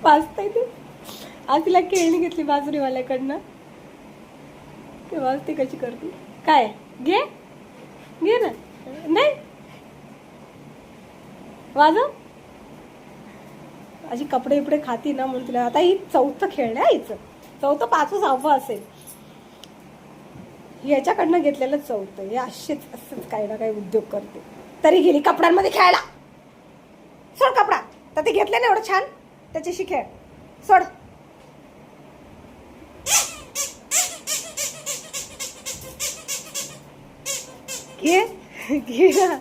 वाजताय ते. आज तिला खेळणी घेतली बाजरीवाल्याकडनं. ते वाजते कशी करते काय. घे घे ना. नाही वाजव. अशी कपडे बिपडे खाती ना म्हणून तिला. आता ही चौथं खेळणं आहे हिचं. चौथं 5वं 6वं असेल. याच्याकडनं घेतलेलं चौथं. हे असंच काही ना काही उद्योग करते. तरी गेली कपड्यांमध्ये खेळायला. सोड कपडा. तर ते घेतले ना एवढं छान त्याच्याशी खेळ. सोड. घे घे ना.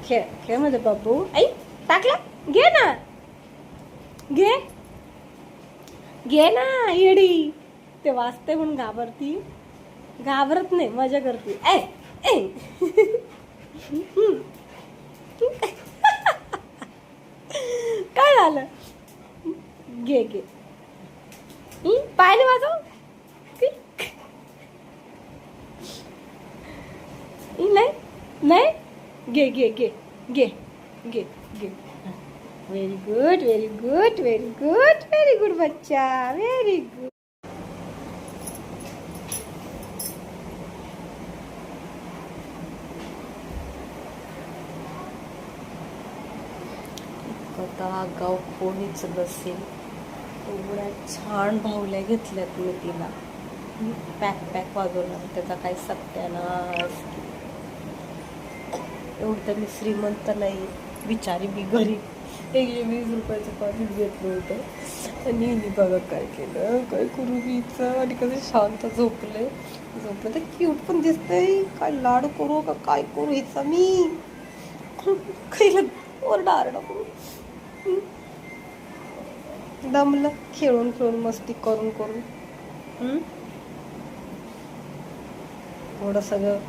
खेळ खेळ मध्ये बाबू. आई टाकला. घे ना. घे घे ना येडी. ते वाजते म्हणून घाबरती. घाबरत नाही, मजा करते. ए ए काय झालं. घे घे. पाय नाही वाजव. नाही नाही. घे घे घे घे घे घे. Very good very good very good very good बच्चा. Very good. कथा गाव कोणीच नसेल एवढ्या छान भावल्या घेतल्यात मी तिला. पॅक पॅक वाजवणार त्याचा काही सत्यानाश. एवढं तर मी श्रीमंत नाही, बिचारी मी घरी 120 रुपयाचं पाकिट घेतलं होतं. आणि हिने बघा काय केलं. काय करू हिचं. आणि कसं शांत झोपले. तर क्यूट पण दिसतंय. काय लाड करू का काय करू हिचा मी. काही ओरडा आरडा करू. दमलं खेळून खेळून मस्ती करून करून. एवढं सगळं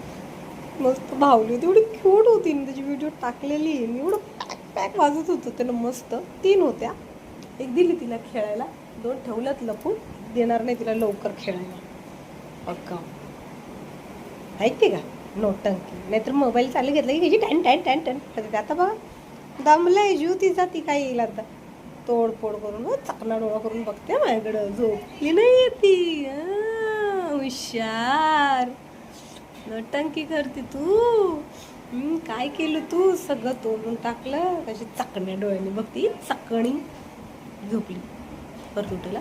मस्त भावली होती. एवढी क्यूट होती. मी त्याची व्हिडिओ टाकलेली. मी एवढं पॅक पॅक वाजत होतं त्याला मस्त. 3 होत्या. एक दिली तिला खेळायला. 2 ठेवल्यात लपून. देणार नाही तिला लवकर खेळायला. अक्का ऐकते का नोटंकी. नाहीतर मोबाईल चालू घेतला की त्याची टॅन टॅन टॅन टॅन. आता बघा दमलंय जीव तिचा. ती काय येईल आता तोडफोड करून चाकणा डोळा करून बघते माझ्याकडं. झोपली नाही ती. हुशार. नोटंकी करते तू. काय केलं तू. सगळं तोडून टाकलं. कशी चाकण्या डोळ्याने बघती. चाकणी झोपली. परत उठला.